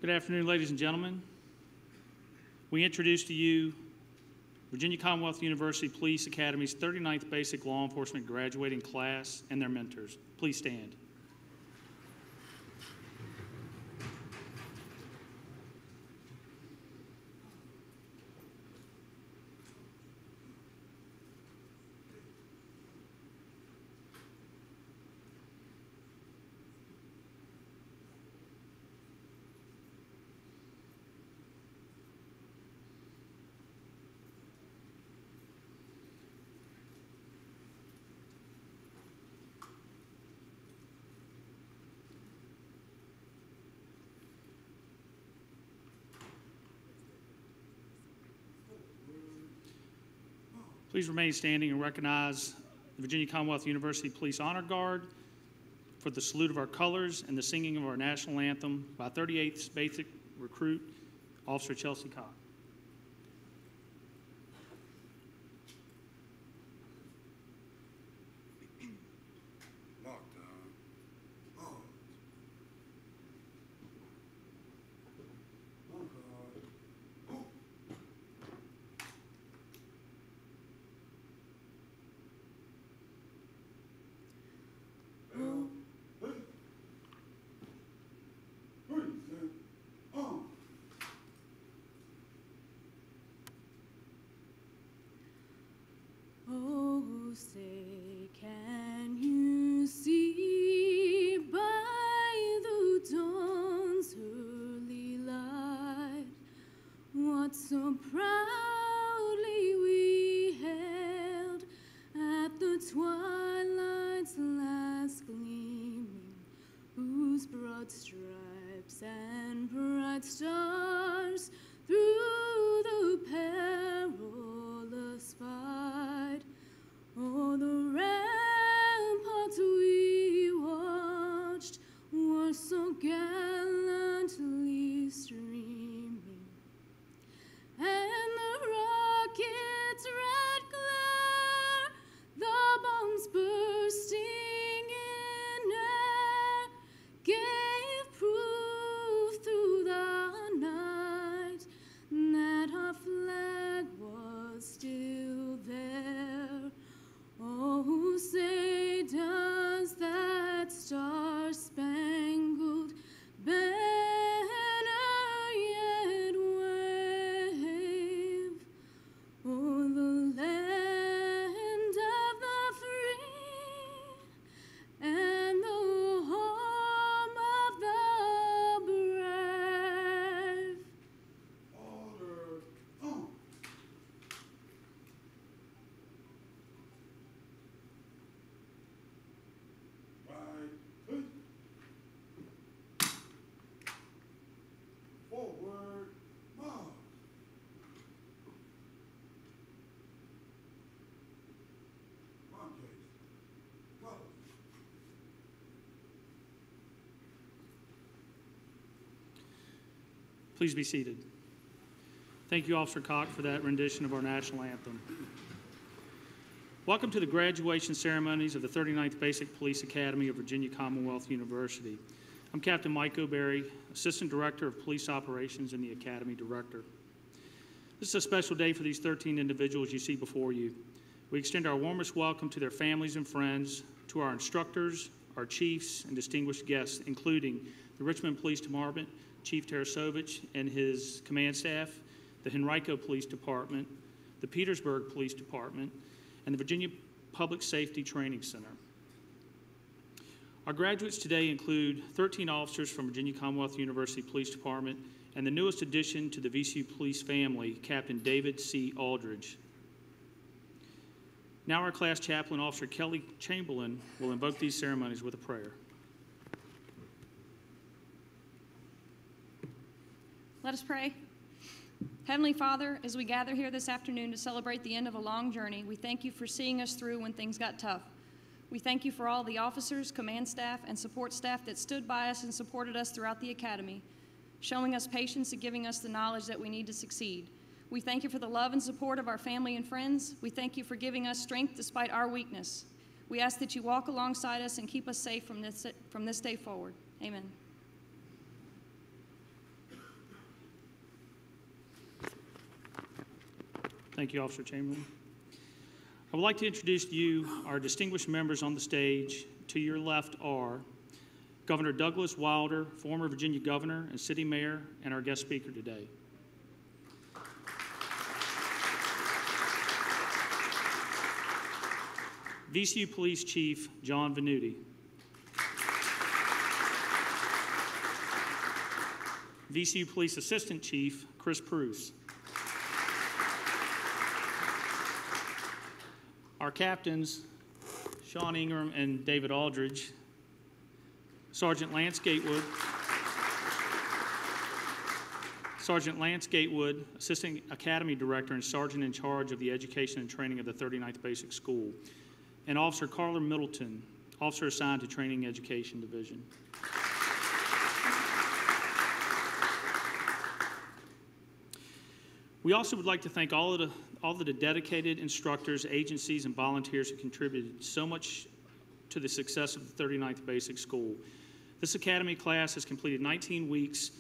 Good afternoon, ladies and gentlemen. We introduce to you Virginia Commonwealth University Police Academy's 39th Basic Law Enforcement graduating class and their mentors. Please stand. Please remain standing and recognize the Virginia Commonwealth University Police Honor Guard for the salute of our colors and the singing of our national anthem by 38th Basic Recruit Officer Chelsea Cox. Oh, say, can you see by the dawn's early light what so proudly we hailed at the twilight's last gleaming, whose broad stripes and bright stars through the perilous fight, oh, the ramparts we watched were so gallantly streaming, and the rocket's red glare, the bombs bursting in air, gave proof through the night that our flag was still there. Oh, say, does that star-spangled banner yet wave o'er the land of the free and the home of the brave? Order. Right. Forward. March. Montes. Colors. Please be seated. Thank you, Officer Cox, for that rendition of our national anthem. Welcome to the graduation ceremonies of the 39th Basic Police Academy of Virginia Commonwealth University. I'm Captain Mike O'Berry, Assistant Director of Police Operations and the Academy Director. This is a special day for these 13 individuals you see before you. We extend our warmest welcome to their families and friends, to our instructors, our chiefs, and distinguished guests, including the Richmond Police Department, Chief Tarasovich and his command staff, the Henrico Police Department, the Petersburg Police Department, and the Virginia Public Safety Training Center. Our graduates today include 13 officers from Virginia Commonwealth University Police Department and the newest addition to the VCU Police family, Captain David C. Aldridge. Now our class chaplain, Officer Kelly Chamberlain, will invoke these ceremonies with a prayer. Let us pray. Heavenly Father, as we gather here this afternoon to celebrate the end of a long journey, we thank you for seeing us through when things got tough. We thank you for all the officers, command staff, and support staff that stood by us and supported us throughout the academy, showing us patience and giving us the knowledge that we need to succeed. We thank you for the love and support of our family and friends. We thank you for giving us strength despite our weakness. We ask that you walk alongside us and keep us safe from this day forward. Amen. Thank you, Officer Chamberlain. I would like to introduce to you our distinguished members on the stage. To your left are Governor Douglas Wilder, former Virginia governor and city mayor, and our guest speaker today. VCU Police Chief John Venuti. VCU Police Assistant Chief Chris Pruce. Our captains, Sean Ingram and David Aldridge, Sergeant Lance Gatewood, Assistant Academy Director and Sergeant in charge of the education and training of the 39th Basic School, and Officer Carla Middleton, Officer assigned to Training Education Division. We also would like to thank all of the dedicated instructors, agencies, and volunteers who contributed so much to the success of the 39th Basic School. This academy class has completed 19 weeks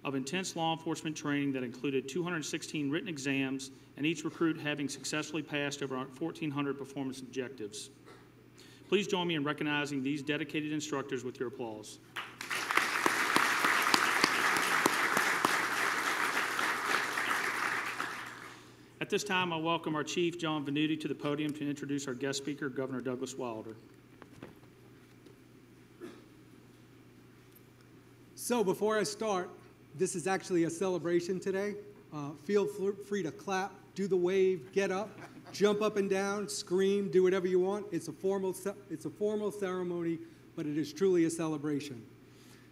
of intense law enforcement training that included 216 written exams, and each recruit having successfully passed over 1,400 performance objectives. Please join me in recognizing these dedicated instructors with your applause. At this time, I welcome our Chief, John Venuti, to the podium to introduce our guest speaker, Governor Douglas Wilder. So before I start, this is actually a celebration today. Feel free to clap, do the wave, get up, jump up and down, scream, do whatever you want. It's a formal ceremony, but it is truly a celebration.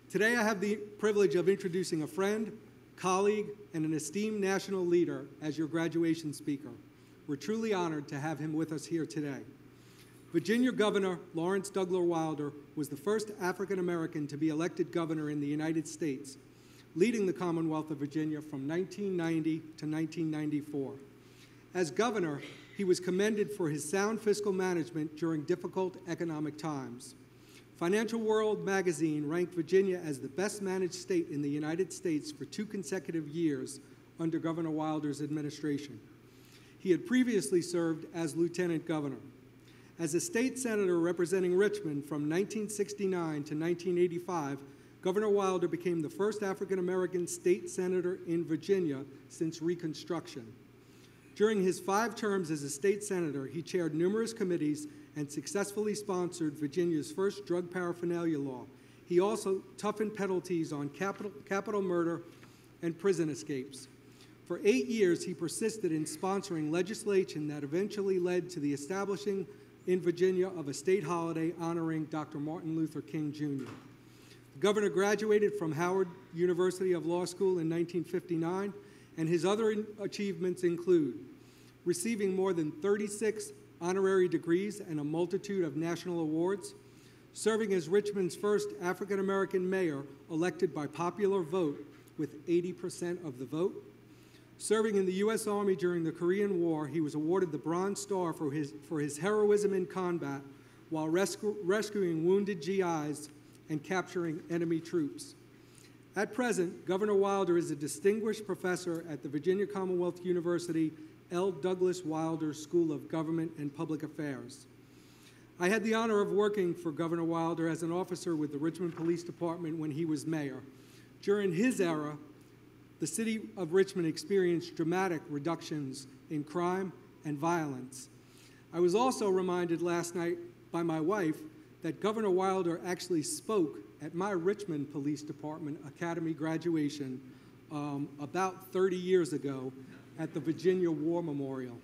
Today I have the privilege of introducing a friend, colleague, and an esteemed national leader as your graduation speaker. We're truly honored to have him with us here today. Virginia Governor Lawrence Douglas Wilder was the first African American to be elected governor in the United States, leading the Commonwealth of Virginia from 1990 to 1994. As governor, he was commended for his sound fiscal management during difficult economic times. Financial World magazine ranked Virginia as the best managed state in the United States for 2 consecutive years under Governor Wilder's administration. He had previously served as lieutenant governor. As a state senator representing Richmond from 1969 to 1985, Governor Wilder became the first African-American state senator in Virginia since Reconstruction. During his 5 terms as a state senator, he chaired numerous committees and successfully sponsored Virginia's first drug paraphernalia law. He also toughened penalties on capital murder and prison escapes. For 8 years, he persisted in sponsoring legislation that eventually led to the establishing in Virginia of a state holiday honoring Dr. Martin Luther King, Jr. The governor graduated from Howard University of Law School in 1959, and his other achievements include receiving more than 36 honorary degrees and a multitude of national awards, serving as Richmond's first African-American mayor elected by popular vote with 80% of the vote. Serving in the U.S. Army during the Korean War, he was awarded the Bronze Star for his heroism in combat while rescuing wounded GIs and capturing enemy troops. At present, Governor Wilder is a distinguished professor at the Virginia Commonwealth University L. Douglas Wilder School of Government and Public Affairs. I had the honor of working for Governor Wilder as an officer with the Richmond Police Department when he was mayor. During his era, the city of Richmond experienced dramatic reductions in crime and violence. I was also reminded last night by my wife that Governor Wilder actually spoke at my Richmond Police Department Academy graduation about 30 years ago at the Virginia War Memorial.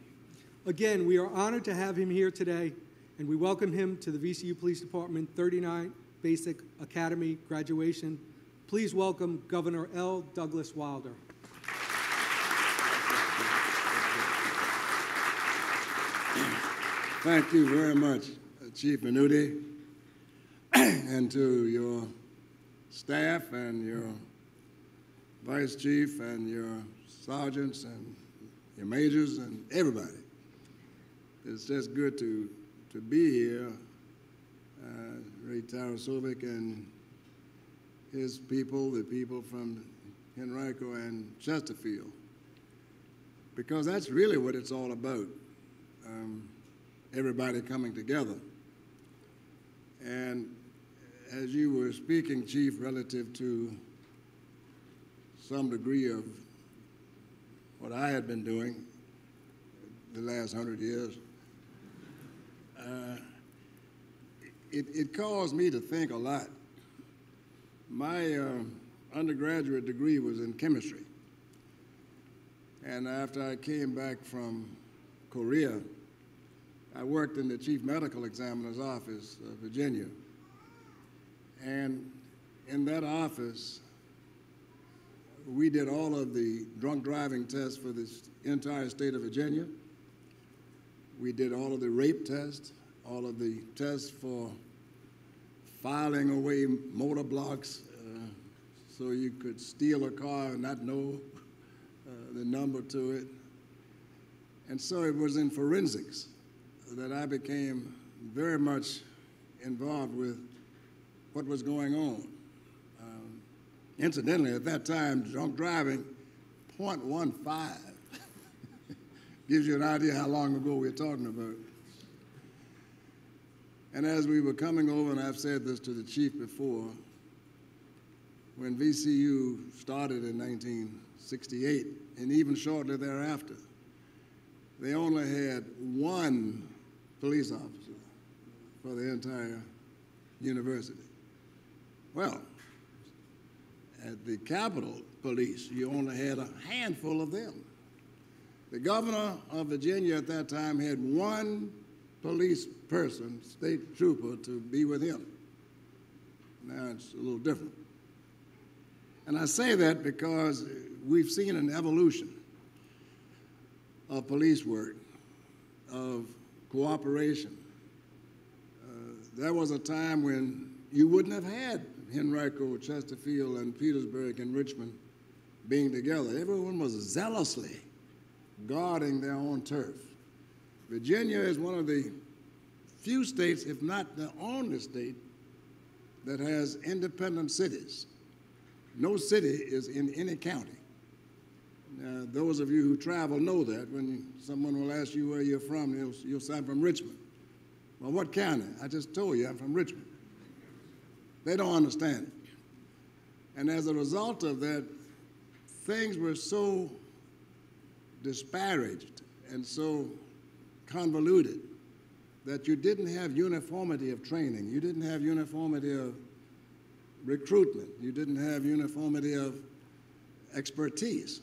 Again, we are honored to have him here today, and we welcome him to the VCU Police Department 39th Basic Academy graduation. Please welcome Governor L. Douglas Wilder. Thank you very much, Chief Venuti, and to your staff and your vice chief and your sergeants and your majors and everybody. It's just good to be here. Ray Tarasovic and his people, the people from Henrico and Chesterfield. because that's really what it's all about, everybody coming together. And as you were speaking, Chief, relative to some degree of what I had been doing the last 100 years, it caused me to think a lot. My undergraduate degree was in chemistry. And after I came back from Korea, I worked in the chief medical examiner's office of Virginia. And in that office, we did all of the drunk driving tests for the entire state of Virginia. We did all of the rape tests, all of the tests for filing away motor blocks so you could steal a car and not know the number to it. And so it was in forensics that I became very much involved with what was going on. Incidentally, at that time, drunk driving, 0.15 gives you an idea how long ago we're talking about. And as we were coming over, and I've said this to the chief before, when VCU started in 1968, and even shortly thereafter, they only had one police officer for the entire university. Well, at the Capitol Police, you only had a handful of them. The governor of Virginia at that time had one police person, state trooper, to be with him. Now it's a little different. And I say that because we've seen an evolution of police work, of cooperation. There was a time when you wouldn't have had Henrico, Chesterfield, and Petersburg and Richmond being together. Everyone was zealously guarding their own turf. Virginia is one of the few states, if not the only state, that has independent cities. No city is in any county. Now, those of you who travel know that. When someone will ask you where you're from, you'll say, I'm from Richmond. Well, what county? I just told you I'm from Richmond. They don't understand it. And as a result of that, things were so disparaged and so convoluted that you didn't have uniformity of training. You didn't have uniformity of recruitment. You didn't have uniformity of expertise.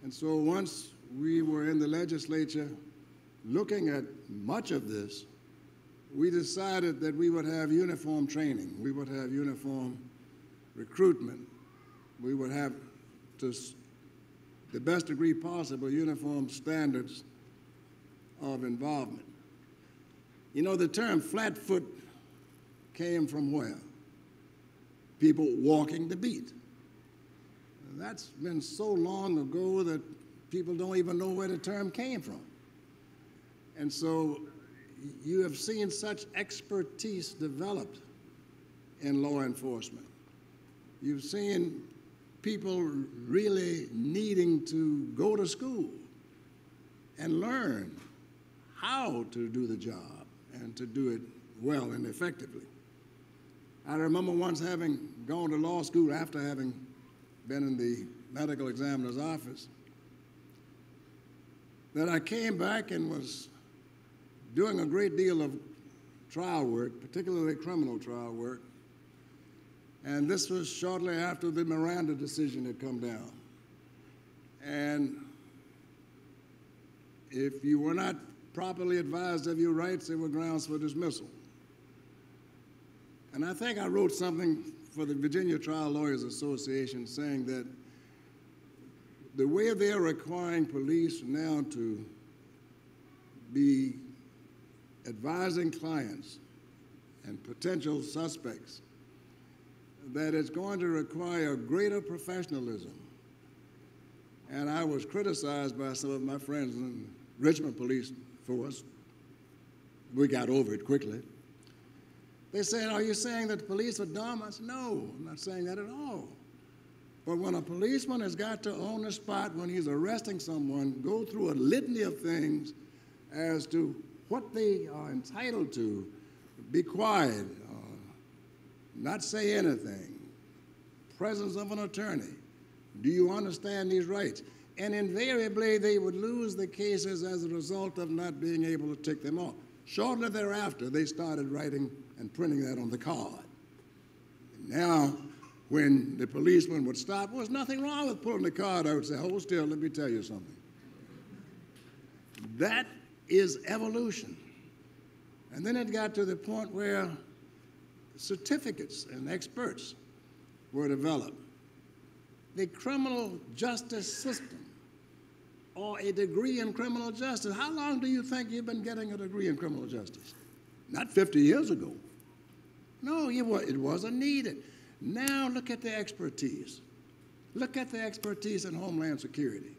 And so once we were in the legislature looking at much of this, we decided that we would have uniform training. We would have uniform recruitment. We would have, to the best degree possible, uniform standards of involvement. You know, the term flatfoot came from where? People walking the beat. That's been so long ago that people don't even know where the term came from. And so you have seen such expertise developed in law enforcement. You've seen people really needing to go to school and learn how to do the job and to do it well and effectively. I remember once having gone to law school after having been in the medical examiner's office, that I came back and was doing a great deal of trial work, particularly criminal trial work, and this was shortly after the Miranda decision had come down. And if you were not properly advised of your rights, there were grounds for dismissal. And I think I wrote something for the Virginia Trial Lawyers Association saying that the way they're requiring police now to be advising clients and potential suspects, that it's going to require greater professionalism. And I was criticized by some of my friends in Richmond Police Force. We got over it quickly. They said, are you saying that the police are dumb? I said, no, I'm not saying that at all. But when a policeman has got to, on the spot, when he's arresting someone, go through a litany of things as to what they are entitled to, be quiet, not say anything, presence of an attorney, do you understand these rights? And invariably, they would lose the cases as a result of not being able to tick them off. Shortly thereafter, they started writing and printing that on the card. Now, when the policeman would stop, there was nothing wrong with pulling the card out and say, hold still, let me tell you something. That is evolution. And then it got to the point where certificates and experts were developed. The criminal justice system, or a degree in criminal justice. How long do you think you've been getting a degree in criminal justice? Not 50 years ago. No, it wasn't needed. Now look at the expertise. Look at the expertise in Homeland Security.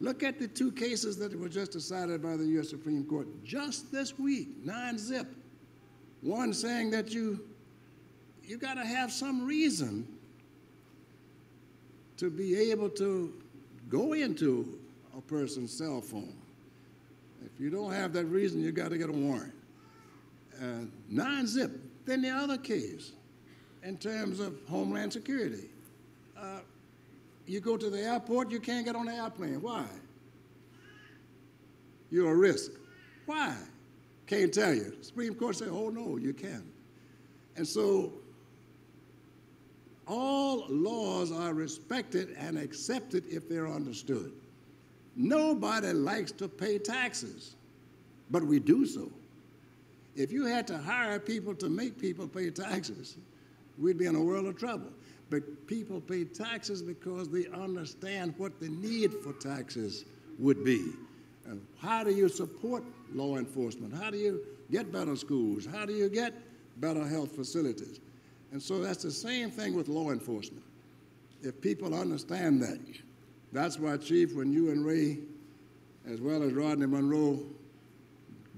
Look at the 2 cases that were just decided by the U.S. Supreme Court just this week, 9-zip. One saying that you got to have some reason to be able to go into a person's cell phone. If you don't have that reason, you got to get a warrant. 9-zip. Then the other case, in terms of Homeland Security, you go to the airport, you can't get on the airplane. Why? You're a risk. Why? Can't tell you. The Supreme Court said, oh, no, you can. And so all laws are respected and accepted if they're understood. Nobody likes to pay taxes, but we do so. If you had to hire people to make people pay taxes, we'd be in a world of trouble. But people pay taxes because they understand what the need for taxes would be. How do you support law enforcement? How do you get better schools? How do you get better health facilities? And so that's the same thing with law enforcement. If people understand that, that's why, Chief, when you and Ray, as well as Rodney Monroe,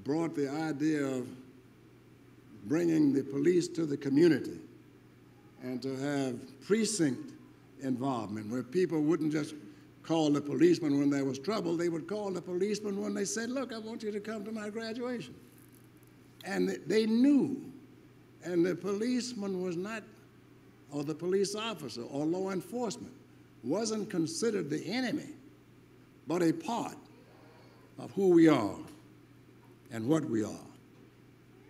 brought the idea of bringing the police to the community and to have precinct involvement where people wouldn't just call the policeman when there was trouble, they would call the policeman when they said, look, I want you to come to my graduation. And they knew, and the policeman was not, or the police officer or law enforcement wasn't considered the enemy, but a part of who we are and what we are.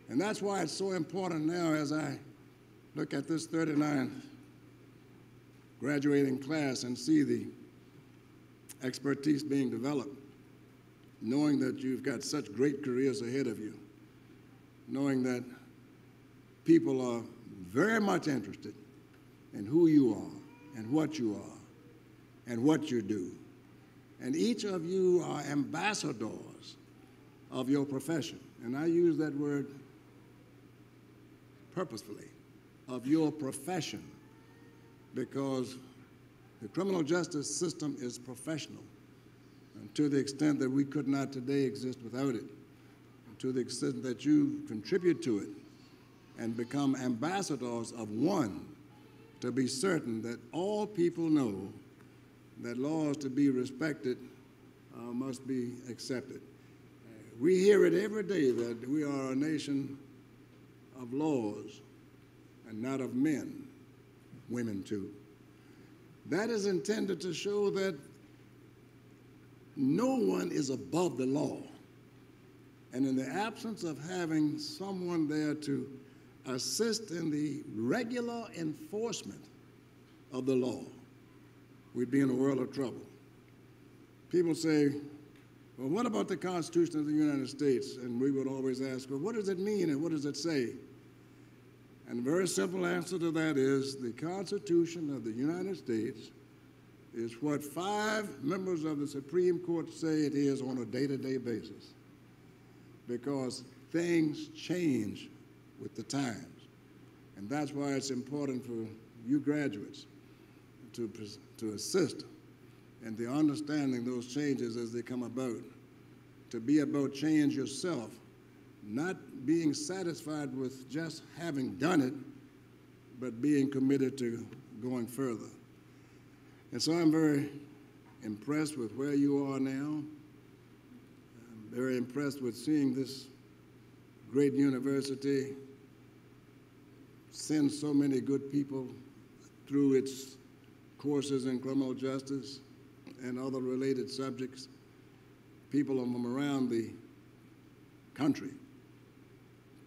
And that's why it's so important now as I look at this 39th graduating class and see the expertise being developed, knowing that you've got such great careers ahead of you, knowing that people are very much interested in who you are and what you are and what you do. And each of you are ambassadors of your profession. And I use that word purposefully, of your profession, because the criminal justice system is professional, and to the extent that we could not today exist without it, and to the extent that you contribute to it and become ambassadors of one, to be certain that all people know that laws to be respected must be accepted. We hear it every day that we are a nation of laws and not of men, women too. That is intended to show that no one is above the law. And in the absence of having someone there to assist in the regular enforcement of the law, we'd be in a world of trouble. People say, well, what about the Constitution of the United States? And we would always ask, well, what does it mean and what does it say? And the very simple answer to that is the Constitution of the United States is what 5 members of the Supreme Court say it is on a day-to-day basis, because things change with the times. And that's why it's important for you graduates to assist in the understanding those changes as they come about, to be about change yourself, not being satisfied with just having done it, but being committed to going further. And so I'm very impressed with where you are now. I'm very impressed with seeing this great university send so many good people through its courses in criminal justice and other related subjects, people from around the country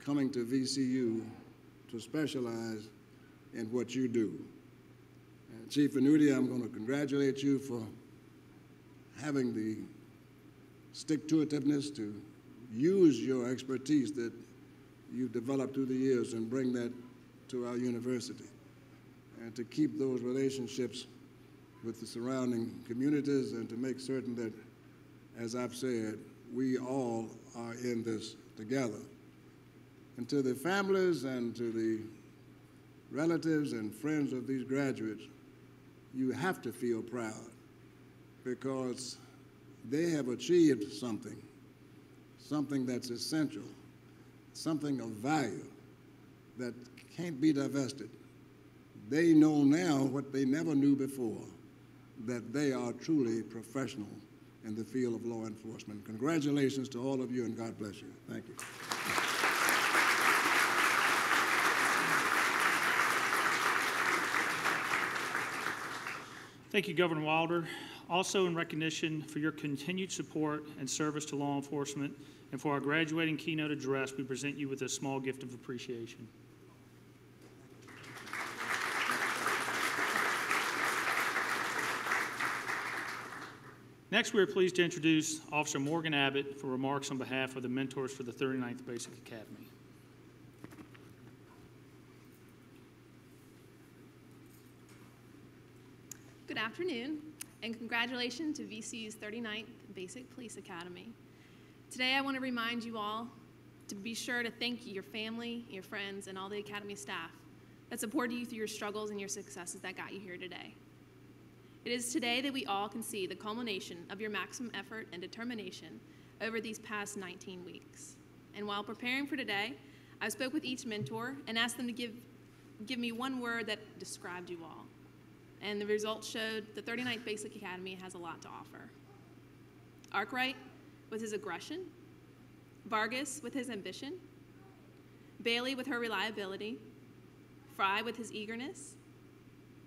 coming to VCU to specialize in what you do. Chief Venuti, I'm going to congratulate you for having the stick-to-itiveness to use your expertise that you've developed through the years and bring that to our university, and to keep those relationships with the surrounding communities and to make certain that, as I've said, we all are in this together. And to the families and to the relatives and friends of these graduates, you have to feel proud because they have achieved something that's essential, something of value that can't be divested. They know now what they never knew before, that they are truly professional in the field of law enforcement. Congratulations to all of you, and God bless you. Thank you. Thank you, Governor Wilder. Also, in recognition for your continued support and service to law enforcement, and for our graduating keynote address, we present you with a small gift of appreciation. Next, we are pleased to introduce Officer Morgan Abbott for remarks on behalf of the mentors for the 39th Basic Academy. Good afternoon, and congratulations to VCU's 39th Basic Police Academy. Today I want to remind you all to be sure to thank your family, your friends, and all the Academy staff that supported you through your struggles and your successes that got you here today. It is today that we all can see the culmination of your maximum effort and determination over these past 19 weeks. And while preparing for today, I spoke with each mentor and asked them to give me one word that described you all. And the results showed the 39th Basic Academy has a lot to offer. Arkwright with his aggression, Vargas with his ambition, Bailey with her reliability, Fry with his eagerness,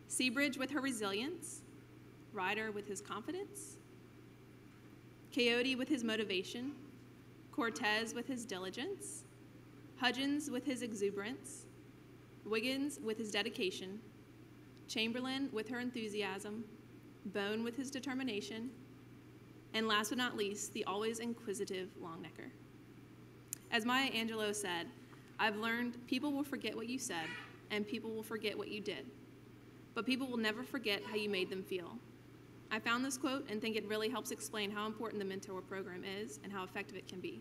Seabridge with her resilience, Ryder with his confidence, Coyote with his motivation, Cortez with his diligence, Hudgens with his exuberance, Wiggins with his dedication, Chamberlain with her enthusiasm, Bone with his determination, and last but not least, the always inquisitive Longnecker. As Maya Angelou said, I've learned people will forget what you said and people will forget what you did, but people will never forget how you made them feel. I found this quote and think it really helps explain how important the mentor program is and how effective it can be.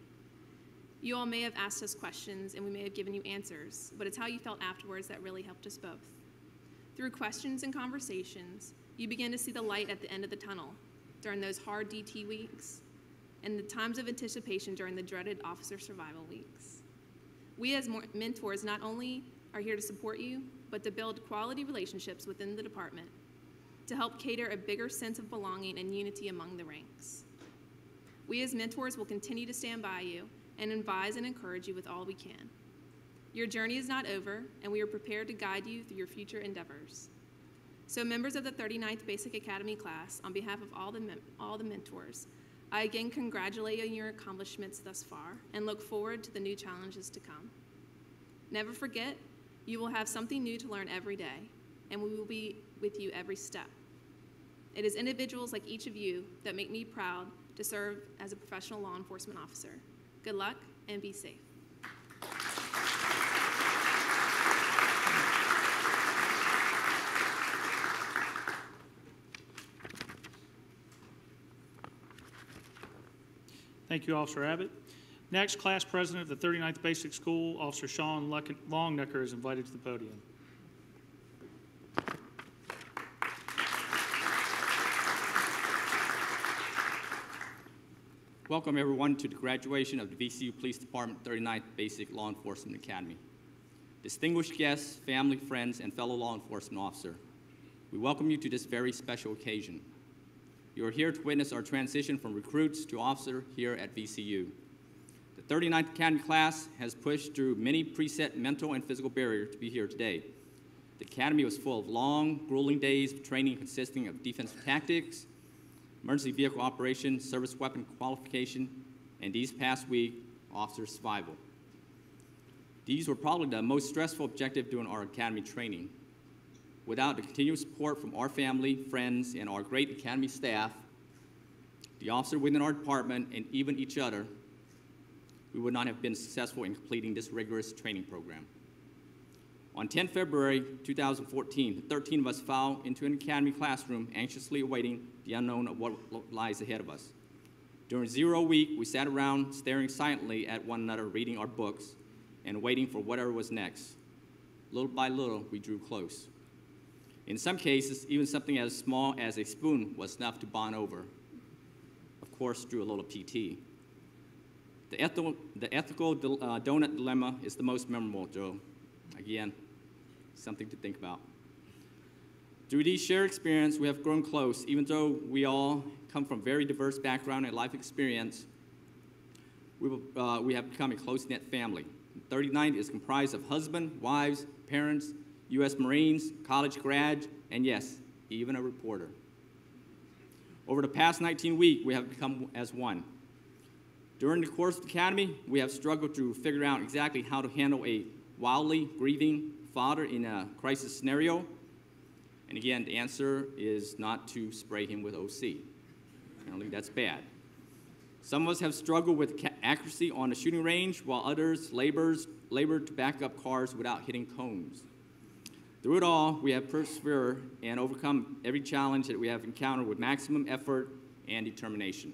You all may have asked us questions and we may have given you answers, but it's how you felt afterwards that really helped us both. Through questions and conversations, you begin to see the light at the end of the tunnel during those hard DT weeks and the times of anticipation during the dreaded officer survival weeks. We as mentors not only are here to support you, but to build quality relationships within the department to help cater a bigger sense of belonging and unity among the ranks. We as mentors will continue to stand by you and advise and encourage you with all we can. Your journey is not over, and we are prepared to guide you through your future endeavors. So members of the 39th Basic Academy class, on behalf of all the mentors, I again congratulate you on your accomplishments thus far and look forward to the new challenges to come. Never forget, you will have something new to learn every day, and we will be with you every step. It is individuals like each of you that make me proud to serve as a professional law enforcement officer. Good luck and be safe. Thank you, Officer Abbott. Next, Class President of the 39th Basic School, Officer Sean Longnecker, is invited to the podium. Welcome, everyone, to the graduation of the VCU Police Department 39th Basic Law Enforcement Academy. Distinguished guests, family, friends, and fellow law enforcement officer, we welcome you to this very special occasion. You are here to witness our transition from recruits to officer here at VCU. The 39th Academy class has pushed through many preset mental and physical barriers to be here today. The Academy was full of long, grueling days of training consisting of defensive tactics, emergency vehicle operation, service weapon qualification, and these past week, officer survival. These were probably the most stressful objective during our Academy training. Without the continued support from our family, friends, and our great Academy staff, the officer within our department, and even each other, we would not have been successful in completing this rigorous training program. On 10 February 2014, 13 of us filed into an Academy classroom, anxiously awaiting the unknown of what lies ahead of us. During 0 week, we sat around staring silently at one another, reading our books, and waiting for whatever was next. Little by little, we drew close. In some cases, even something as small as a spoon was enough to bond over. Of course, through a little PT. The ethical donut dilemma is the most memorable, Joe. Again, something to think about. Through these shared experience, we have grown close, even though we all come from very diverse background and life experience. We have become a close-knit family. 39 is comprised of husband, wives, parents, U.S. Marines, college grads, and yes, even a reporter. Over the past 19 weeks, we have become as one. During the course of the Academy, we have struggled to figure out exactly how to handle a wildly grieving father in a crisis scenario. And again, the answer is not to spray him with OC. Apparently that's bad. Some of us have struggled with accuracy on the shooting range, while others labored to back up cars without hitting cones. Through it all, we have persevered and overcome every challenge that we have encountered with maximum effort and determination.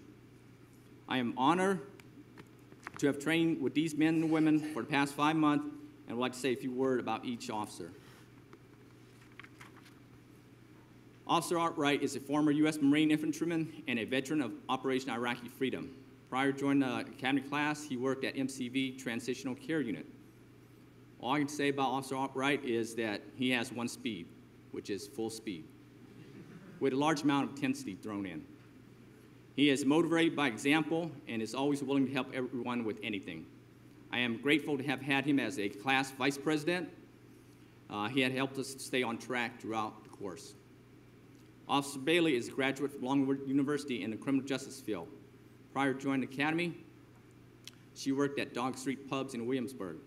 I am honored to have trained with these men and women for the past 5 months, and would like to say a few words about each officer. Officer Art Wright is a former U.S. Marine infantryman and a veteran of Operation Iraqi Freedom. Prior to joining the Academy class, he worked at MCV Transitional Care Unit. All I can say about Officer Art Wright is that he has one speed, which is full speed, with a large amount of intensity thrown in. He is motivated by example and is always willing to help everyone with anything. I am grateful to have had him as a class vice president. He had helped us stay on track throughout the course. Officer Bailey is a graduate from Longwood University in the criminal justice field. Prior to joining the Academy, she worked at Dog Street Pubs in Williamsburg.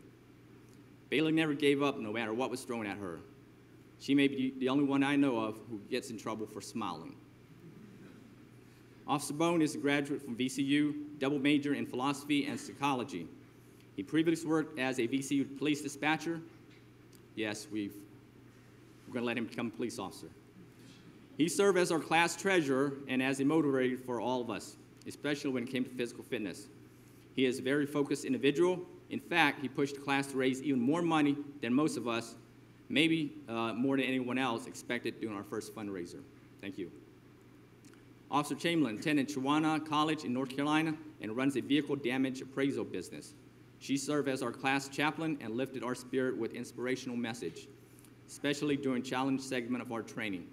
Bailey never gave up no matter what was thrown at her. She may be the only one I know of who gets in trouble for smiling. Officer Bone is a graduate from VCU, double major in philosophy and psychology. He previously worked as a VCU police dispatcher. Yes, we're going to let him become a police officer. He served as our class treasurer and as a motivator for all of us, especially when it came to physical fitness. He is a very focused individual. In fact, he pushed the class to raise even more money than most of us, maybe more than anyone else expected during our first fundraiser. Thank you. Officer Chamberlain attended Chiwana College in North Carolina and runs a vehicle damage appraisal business. She served as our class chaplain and lifted our spirit with inspirational message, especially during challenge segment of our training.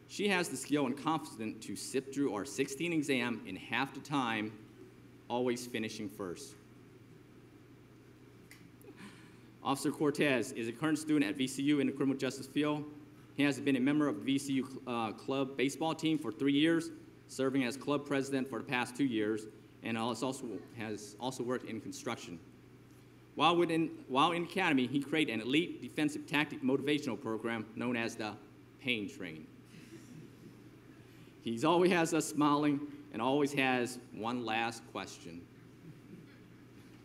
She has the skill and confidence to sit through our 16 exam in half the time, always finishing first. Officer Cortez is a current student at VCU in the criminal justice field. He has been a member of the VCU club baseball team for 3 years, serving as club president for the past 2 years, and has also worked in construction. While in Academy, he created an elite defensive tactic motivational program known as the Pain Train. He always has us smiling and always has one last question.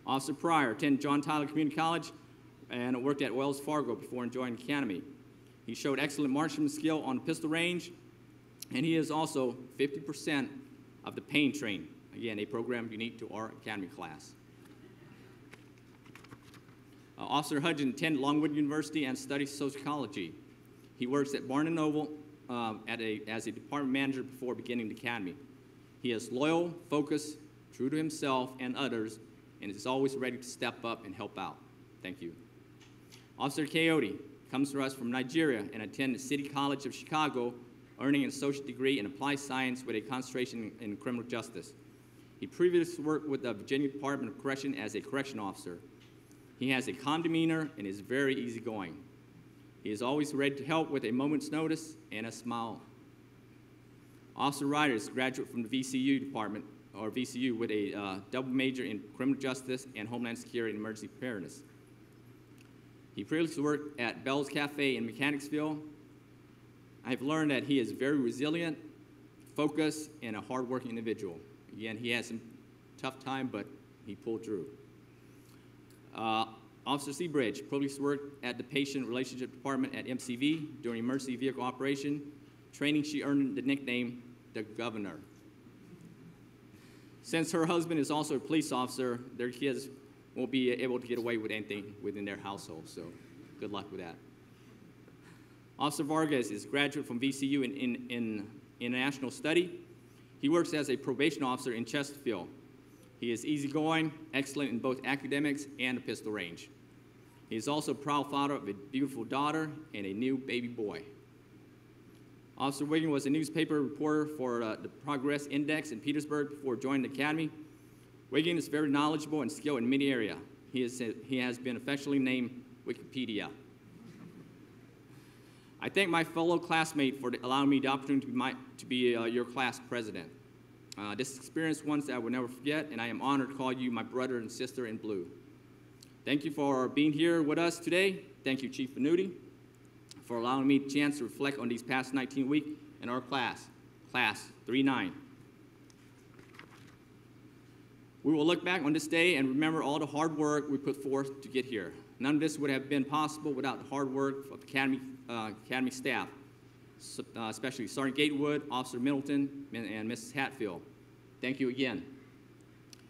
Officer Pryor attended John Tyler Community College and worked at Wells Fargo before joining the Academy. He showed excellent marksman skill on the pistol range, and he is also 50% of the Pain Train, again, a program unique to our Academy class. Officer Hudgen attended Longwood University and studied sociology. He works at Barnes & Noble as a department manager before beginning the Academy. He is loyal, focused, true to himself and others, and is always ready to step up and help out. Thank you. Officer Coyote comes to us from Nigeria and attended City College of Chicago, earning an associate degree in applied science with a concentration in criminal justice. He previously worked with the Virginia Department of Correction as a correction officer. He has a calm demeanor and is very easygoing. He is always ready to help with a moment's notice and a smile. Officer Ryder is a graduate from the VCU department, or VCU, with a double major in criminal justice and homeland security and emergency preparedness. He previously worked at Bell's Cafe in Mechanicsville. I have learned that he is very resilient, focused, and a hardworking individual. Again, he had some tough time, but he pulled through. Officer Seabridge previously worked at the Patient Relationship Department at MCV during emergency vehicle operation. Training, she earned the nickname, the Governor. Since her husband is also a police officer, their kids won't be able to get away with anything within their household, so good luck with that. Officer Vargas is a graduate from VCU in international study. He works as a probation officer in Chesterfield. He is easygoing, excellent in both academics and the pistol range. He is also a proud father of a beautiful daughter and a new baby boy. Officer Wiggin was a newspaper reporter for the Progress Index in Petersburg before joining the Academy. Wiggin is very knowledgeable and skilled in many areas. He has been affectionately named Wikipedia. I thank my fellow classmate for allowing me the opportunity to be your class president. This experience is one that I will never forget, and I am honored to call you my brother and sister in blue. Thank you for being here with us today. Thank you, Chief Venuti, for allowing me the chance to reflect on these past 19 weeks in our class, Class 3-9. We will look back on this day and remember all the hard work we put forth to get here. None of this would have been possible without the hard work of the Academy staff, especially Sergeant Gatewood, Officer Middleton, and Mrs. Hatfield. Thank you again.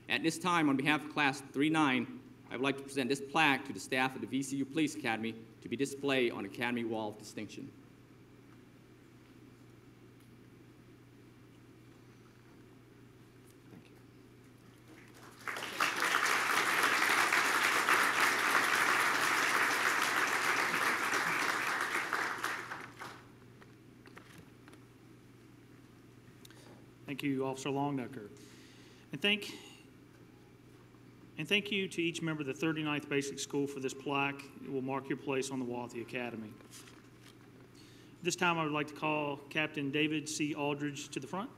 At this time, on behalf of Class 3-9, I would like to present this plaque to the staff of the VCU Police Academy to be displayed on the Academy Wall of Distinction. Thank you, Officer Longnecker. And thank you to each member of the 39th Basic School for this plaque. It will mark your place on the wall at the Academy. This time I would like to call Captain David C. Aldridge to the front.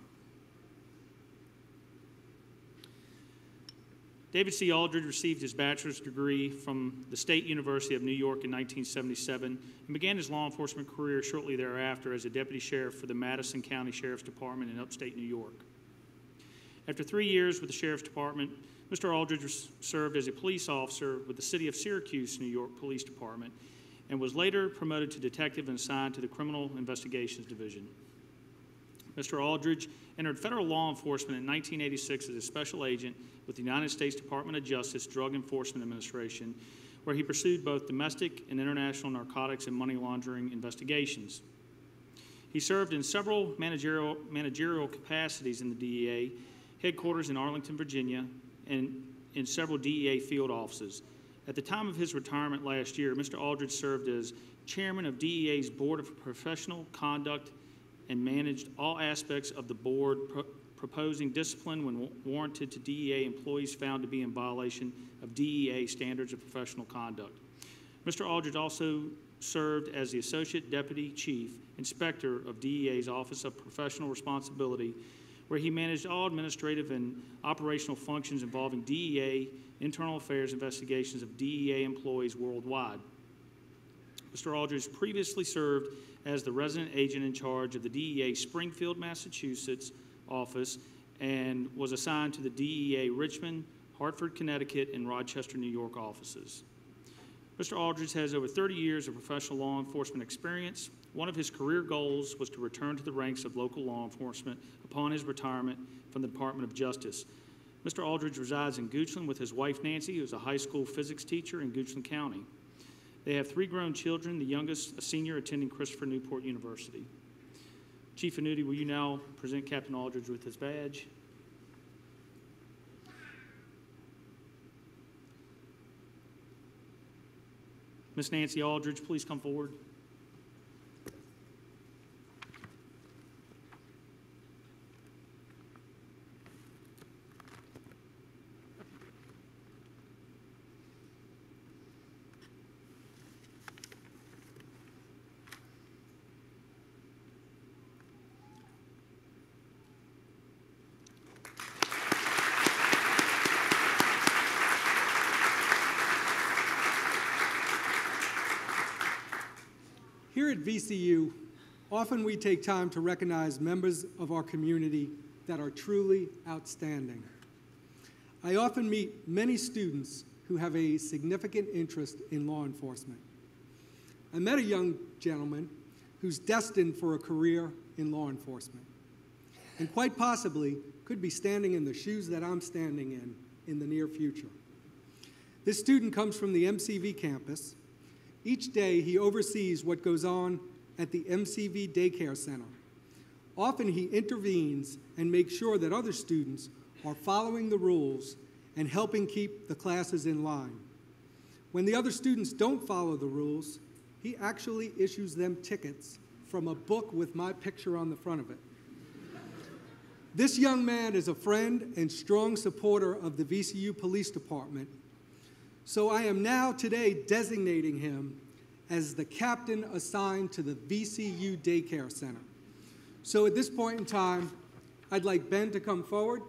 David C. Aldridge received his bachelor's degree from the State University of New York in 1977 and began his law enforcement career shortly thereafter as a deputy sheriff for the Madison County Sheriff's Department in upstate New York. After 3 years with the Sheriff's Department, Mr. Aldridge served as a police officer with the City of Syracuse, New York Police Department and was later promoted to detective and assigned to the Criminal Investigations Division. Mr. Aldridge entered federal law enforcement in 1986 as a special agent with the United States Department of Justice Drug Enforcement Administration, where he pursued both domestic and international narcotics and money laundering investigations. He served in several managerial capacities in the DEA, headquarters in Arlington, Virginia, and in several DEA field offices. At the time of his retirement last year, Mr. Aldridge served as chairman of DEA's Board of Professional Conduct and managed all aspects of the board, proposing discipline when warranted to DEA employees found to be in violation of DEA standards of professional conduct. Mr. Aldridge also served as the Associate Deputy Chief Inspector of DEA's Office of Professional Responsibility, where he managed all administrative and operational functions involving DEA internal affairs investigations of DEA employees worldwide. Mr. Aldridge previously served as the resident agent in charge of the DEA Springfield, Massachusetts office and was assigned to the DEA Richmond, Hartford, Connecticut, and Rochester, New York offices. Mr. Aldridge has over 30 years of professional law enforcement experience. One of his career goals was to return to the ranks of local law enforcement upon his retirement from the Department of Justice. Mr. Aldridge resides in Goochland with his wife, Nancy, who is a high school physics teacher in Goochland County. They have 3 grown children, the youngest a senior attending Christopher Newport University. Chief Venuti, will you now present Captain Aldridge with his badge? Miss Nancy Aldridge, please come forward. Here at VCU, often we take time to recognize members of our community that are truly outstanding. I often meet many students who have a significant interest in law enforcement. I met a young gentleman who's destined for a career in law enforcement, and quite possibly could be standing in the shoes that I'm standing in the near future. This student comes from the MCV campus. Each day, he oversees what goes on at the MCV Daycare Center. Often, he intervenes and makes sure that other students are following the rules and helping keep the classes in line. When the other students don't follow the rules, he actually issues them tickets from a book with my picture on the front of it. This young man is a friend and strong supporter of the VCU Police Department, so I am now today designating him as the captain assigned to the VCU Daycare Center. So at this point in time, I'd like Ben to come forward.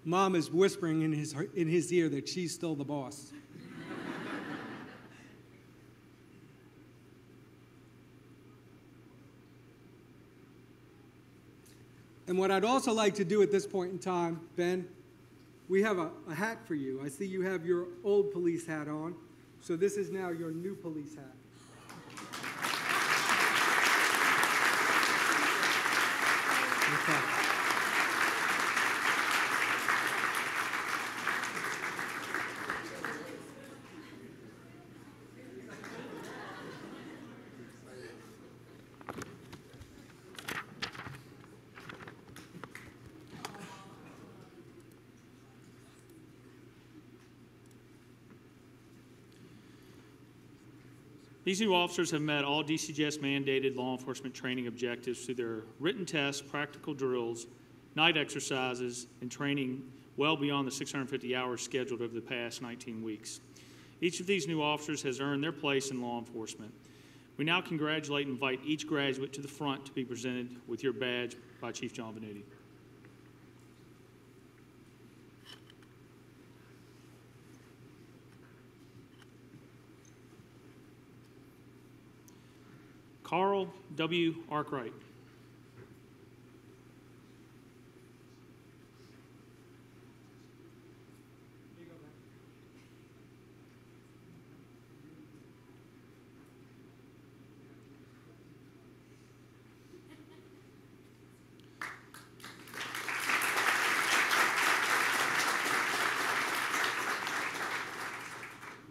Mom is whispering in his ear that she's still the boss. And what I'd also like to do at this point in time, Ben, we have a hat for you. I see you have your old police hat on, so this is now your new police hat. Okay. These new officers have met all DCGS-mandated law enforcement training objectives through their written tests, practical drills, night exercises, and training well beyond the 650 hours scheduled over the past 19 weeks. Each of these new officers has earned their place in law enforcement. We now congratulate and invite each graduate to the front to be presented with your badge by Chief John Venuti. Carl W. Arkwright.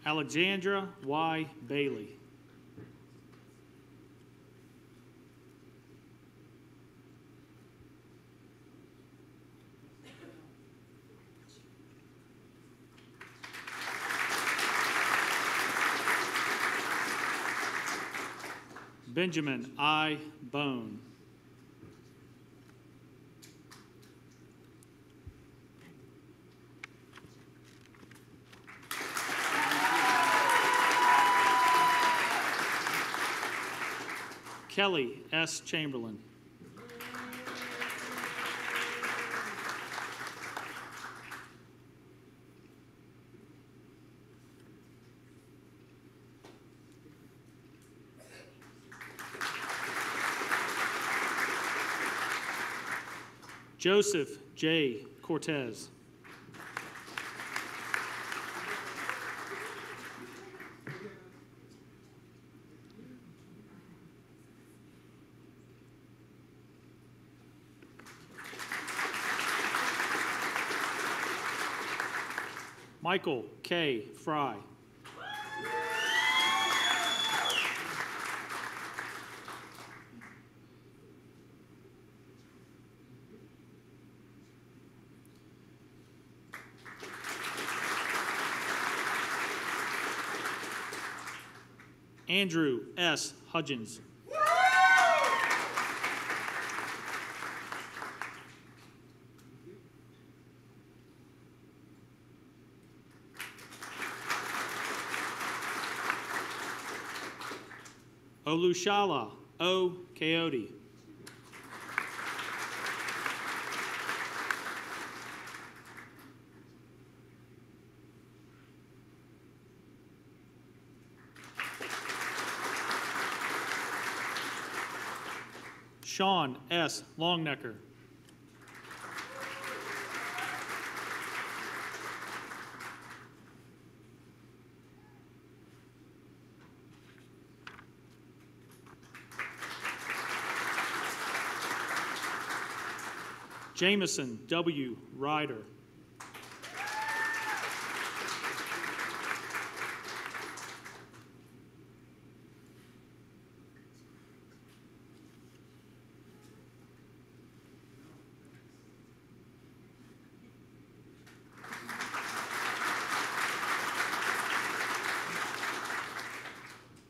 Alexandra Y. Bailey. Benjamin I. Bone. Kelly S. Chamberlain. Joseph J. Cortez. Michael K. Fry. Andrew S. Hudgens. Olushala O. Coyote. Sean S. Longnecker. Jameson W. Ryder.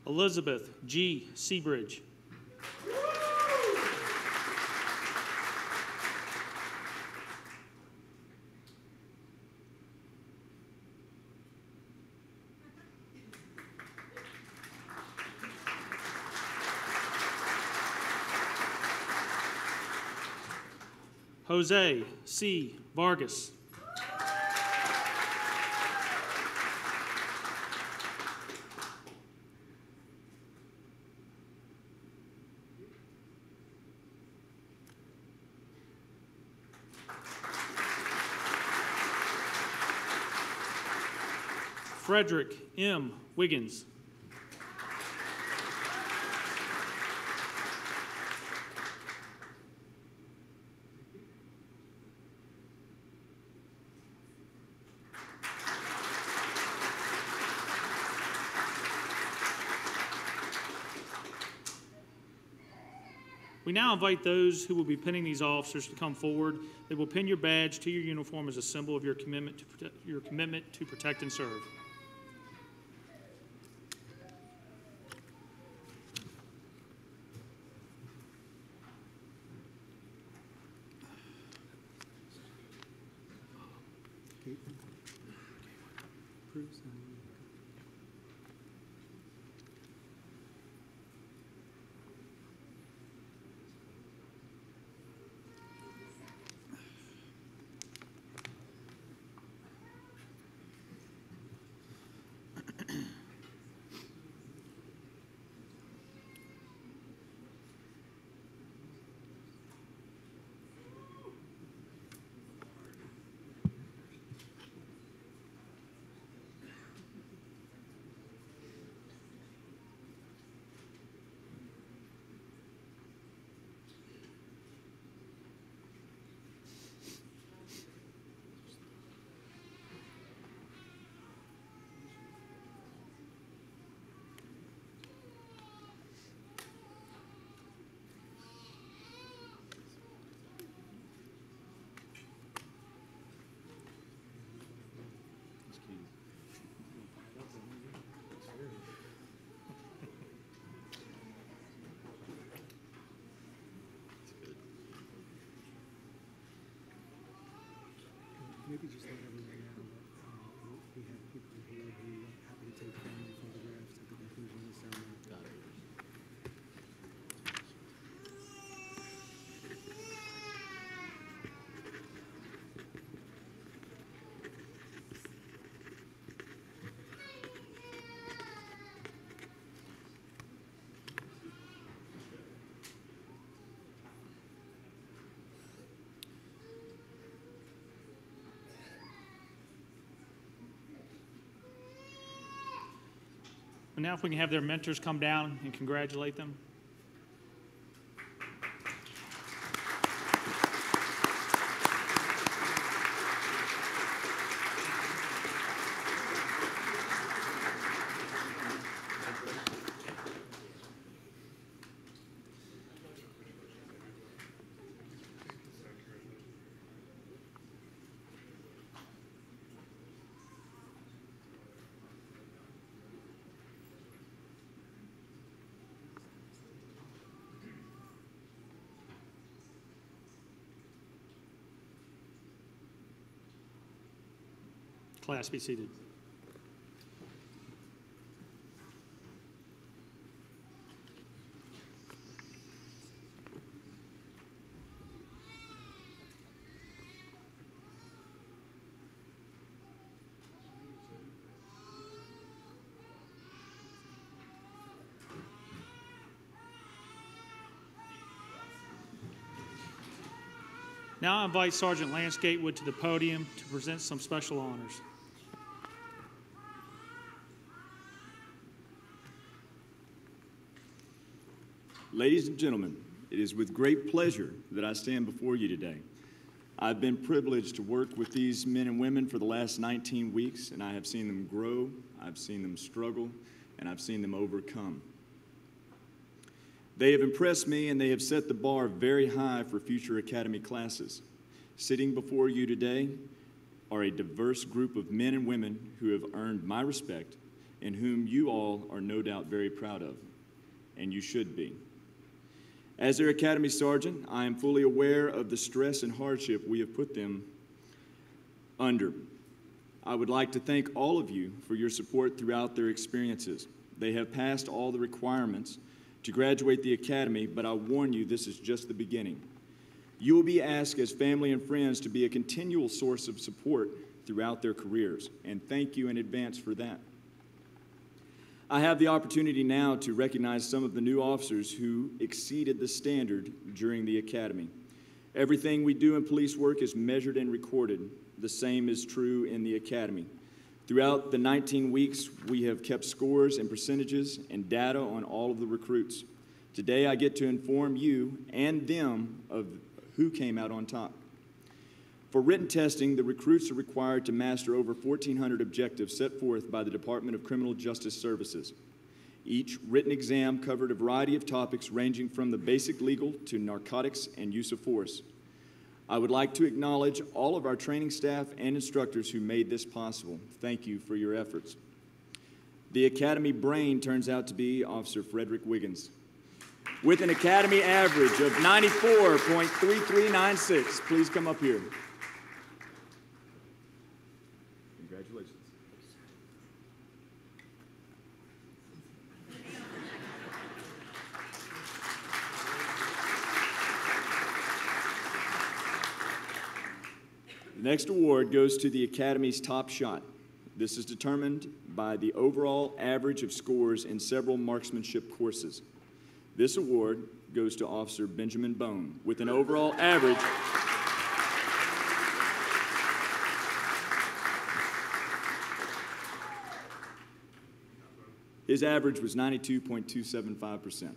Elizabeth G. Seabridge. Jose C. Vargas. Frederick M. Wiggins. We now invite those who will be pinning these officers to come forward. They will pin your badge to your uniform as a symbol of your commitment to protect and serve. Maybe just let everyone know that we have people here who are happy to take family photographs at the conclusion of the ceremony. Got it. And now if we can have their mentors come down and congratulate them. Class, be seated. Now I invite Sergeant Lance Gatewood to the podium to present some special honors. Ladies and gentlemen, it is with great pleasure that I stand before you today. I've been privileged to work with these men and women for the last 19 weeks, and I have seen them grow, I've seen them struggle, and I've seen them overcome. They have impressed me, and they have set the bar very high for future academy classes. Sitting before you today are a diverse group of men and women who have earned my respect and whom you all are no doubt very proud of, and you should be. As their academy sergeant, I am fully aware of the stress and hardship we have put them under. I would like to thank all of you for your support throughout their experiences. They have passed all the requirements to graduate the academy, but I warn you, this is just the beginning. You will be asked as family and friends to be a continual source of support throughout their careers, and thank you in advance for that. I have the opportunity now to recognize some of the new officers who exceeded the standard during the academy. Everything we do in police work is measured and recorded. The same is true in the academy. Throughout the 19 weeks, we have kept scores and percentages and data on all of the recruits. Today, I get to inform you and them of who came out on top. For written testing, the recruits are required to master over 1,400 objectives set forth by the Department of Criminal Justice Services. Each written exam covered a variety of topics ranging from the basic legal to narcotics and use of force. I would like to acknowledge all of our training staff and instructors who made this possible. Thank you for your efforts. The Academy brain turns out to be Officer Frederick Wiggins, with an Academy average of 94.3396. Please come up here. Congratulations. The next award goes to the Academy's top shot. This is determined by the overall average of scores in several marksmanship courses. This award goes to Officer Benjamin Bone with an overall average His average was 92.275%.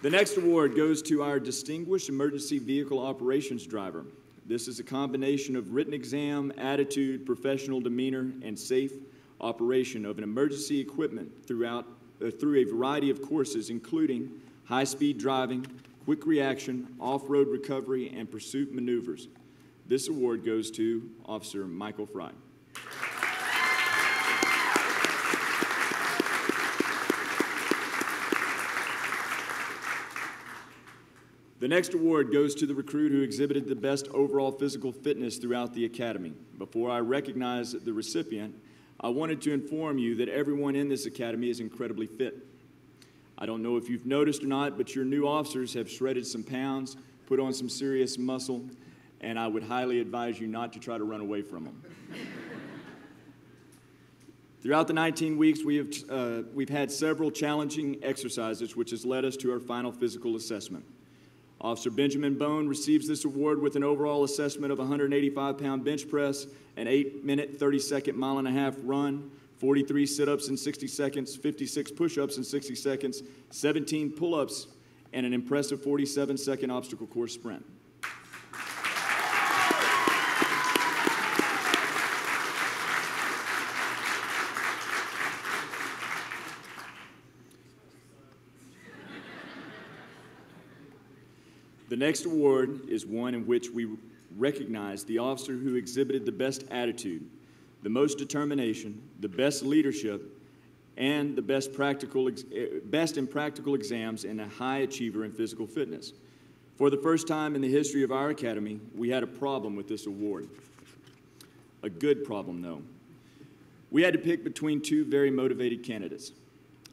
The next award goes to our Distinguished Emergency Vehicle Operations Driver. This is a combination of written exam, attitude, professional demeanor, and safe operation of an emergency equipment through a variety of courses, including high-speed driving, quick reaction, off-road recovery, and pursuit maneuvers. This award goes to Officer Michael Fry. The next award goes to the recruit who exhibited the best overall physical fitness throughout the academy. Before I recognize the recipient, I wanted to inform you that everyone in this academy is incredibly fit. I don't know if you've noticed or not, but your new officers have shredded some pounds, put on some serious muscle, and I would highly advise you not to try to run away from them. Throughout the 19 weeks, we've had several challenging exercises, which has led us to our final physical assessment. Officer Benjamin Bone receives this award with an overall assessment of 185-pound bench press, an 8-minute, 30-second mile-and-a-half run, 43 sit-ups in 60 seconds, 56 push-ups in 60 seconds, 17 pull-ups, and an impressive 47-second obstacle course sprint. The next award is one in which we recognize the officer who exhibited the best attitude, the most determination, the best leadership, and the best in practical exams, and a high achiever in physical fitness. For the first time in the history of our academy, we had a problem with this award. A good problem, though. We had to pick between two very motivated candidates.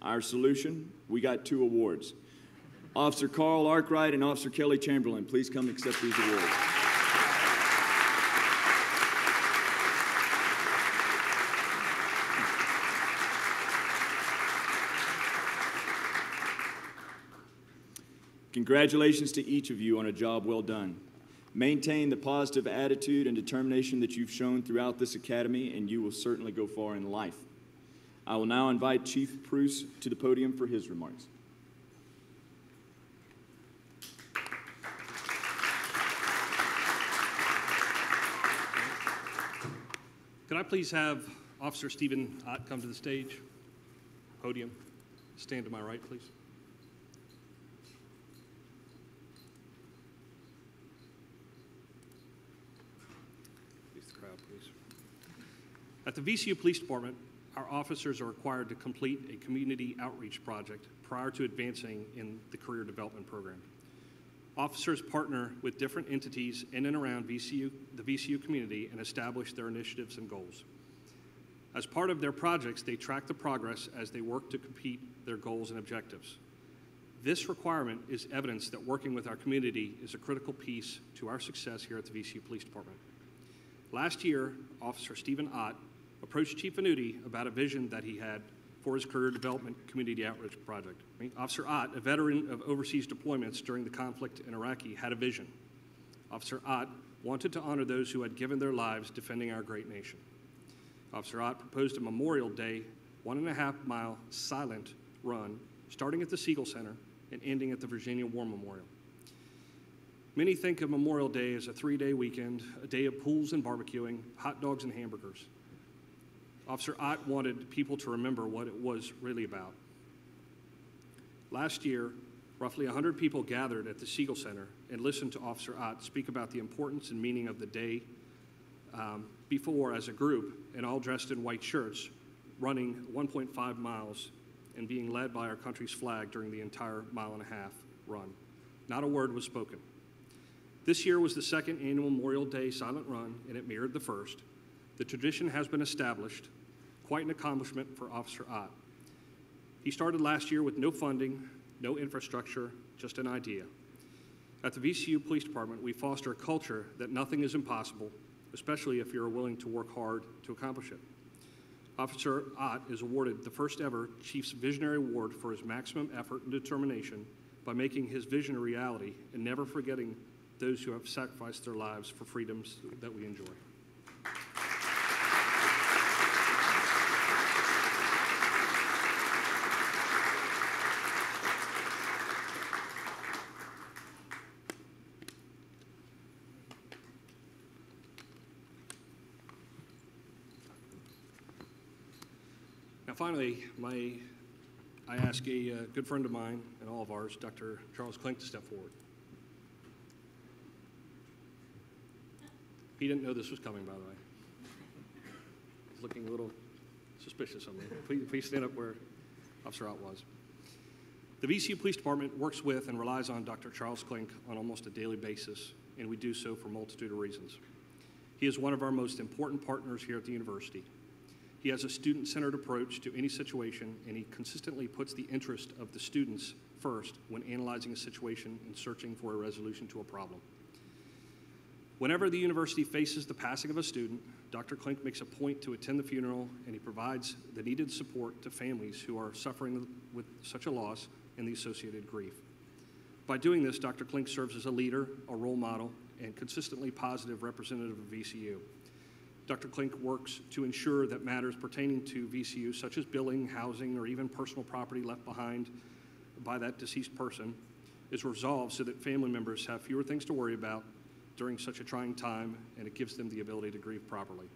Our solution, we got 2 awards. Officer Carl Arkwright and Officer Kelly Chamberlain, please come accept these awards. Congratulations to each of you on a job well done. Maintain the positive attitude and determination that you've shown throughout this academy, and you will certainly go far in life. I will now invite Chief Pruce to the podium for his remarks. Could I please have Officer Stephen Ott come to the stage, podium, stand to my right, please. Please the crowd, please. At the VCU Police Department, our officers are required to complete a community outreach project prior to advancing in the career development program. Officers partner with different entities in and around the VCU community and establish their initiatives and goals. As part of their projects, they track the progress as they work to complete their goals and objectives. This requirement is evidence that working with our community is a critical piece to our success here at the VCU Police Department. Last year, Officer Stephen Ott approached Chief Venuti about a vision that he had for his career development community outreach project. Officer Ott, a veteran of overseas deployments during the conflict in Iraq, had a vision. Officer Ott wanted to honor those who had given their lives defending our great nation. Officer Ott proposed a Memorial Day 1.5-mile silent run, starting at the Siegel Center and ending at the Virginia War Memorial. Many think of Memorial Day as a 3-day weekend, a day of pools and barbecuing, hot dogs and hamburgers. Officer Ott wanted people to remember what it was really about. Last year, roughly 100 people gathered at the Siegel Center and listened to Officer Ott speak about the importance and meaning of the day before as a group, and all dressed in white shirts, running 1.5 miles and being led by our country's flag during the entire 1.5 mile run. Not a word was spoken. This year was the second annual Memorial Day silent run, and it mirrored the first. The tradition has been established, quite an accomplishment for Officer Ott. He started last year with no funding, no infrastructure, just an idea. At the VCU Police Department, we foster a culture that nothing is impossible, especially if you're willing to work hard to accomplish it. Officer Ott is awarded the first ever Chief's Visionary Award for his maximum effort and determination by making his vision a reality and never forgetting those who have sacrificed their lives for freedoms that we enjoy. Finally, I ask a good friend of mine and all of ours, Dr. Charles Klink, to step forward. He didn't know this was coming, by the way. He's looking a little suspicious of me. Please stand up where Officer Ott was. The VCU Police Department works with and relies on Dr. Charles Klink on almost a daily basis, and we do so for a multitude of reasons. He is one of our most important partners here at the university. He has a student-centered approach to any situation, and he consistently puts the interest of the students first when analyzing a situation and searching for a resolution to a problem. Whenever the university faces the passing of a student, Dr. Klink makes a point to attend the funeral, and he provides the needed support to families who are suffering with such a loss and the associated grief. By doing this, Dr. Klink serves as a leader, a role model, and consistently positive representative of VCU. Dr. Klink works to ensure that matters pertaining to VCU, such as billing, housing, or even personal property left behind by that deceased person, is resolved so that family members have fewer things to worry about during such a trying time, and it gives them the ability to grieve properly.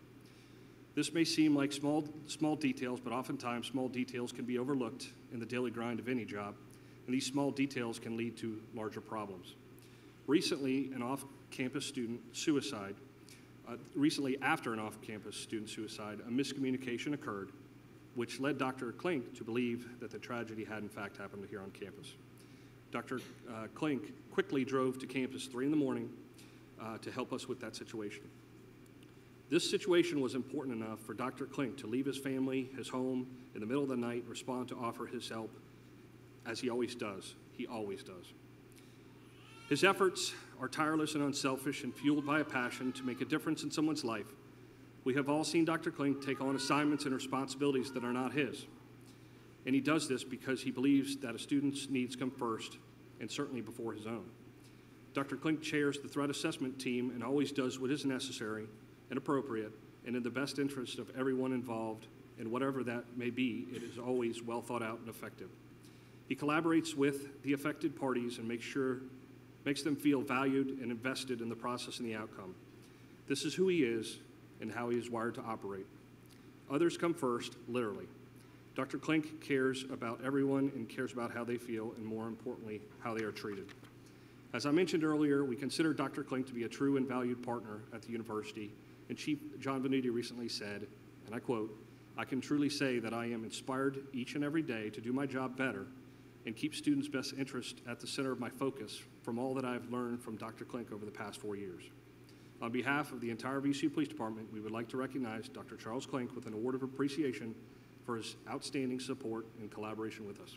This may seem like small details, but oftentimes small details can be overlooked in the daily grind of any job, and these small details can lead to larger problems. Recently, after an off-campus student suicide, a miscommunication occurred, which led Dr. Klink to believe that the tragedy had in fact happened here on campus. Dr. Klink quickly drove to campus 3 in the morning to help us with that situation. This situation was important enough for Dr. Klink to leave his family, his home, in the middle of the night, respond to offer his help, as he always does. He always does. His efforts are tireless and unselfish and fueled by a passion to make a difference in someone's life. We have all seen Dr. Klink take on assignments and responsibilities that are not his. And he does this because he believes that a student's needs come first, and certainly before his own. Dr. Klink chairs the threat assessment team and always does what is necessary and appropriate and in the best interest of everyone involved, and whatever that may be, it is always well thought out and effective. He collaborates with the affected parties and makes them feel valued and invested in the process and the outcome. This is who he is and how he is wired to operate. Others come first, literally. Dr. Klink cares about everyone and cares about how they feel, and more importantly, how they are treated. As I mentioned earlier, we consider Dr. Klink to be a true and valued partner at the university, and Chief John Venuti recently said, and I quote, "I can truly say that I am inspired each and every day to do my job better and keep students' best interest at the center of my focus from all that I've learned from Dr. Klink over the past 4 years." On behalf of the entire VCU Police Department, we would like to recognize Dr. Charles Klink with an award of appreciation for his outstanding support and collaboration with us.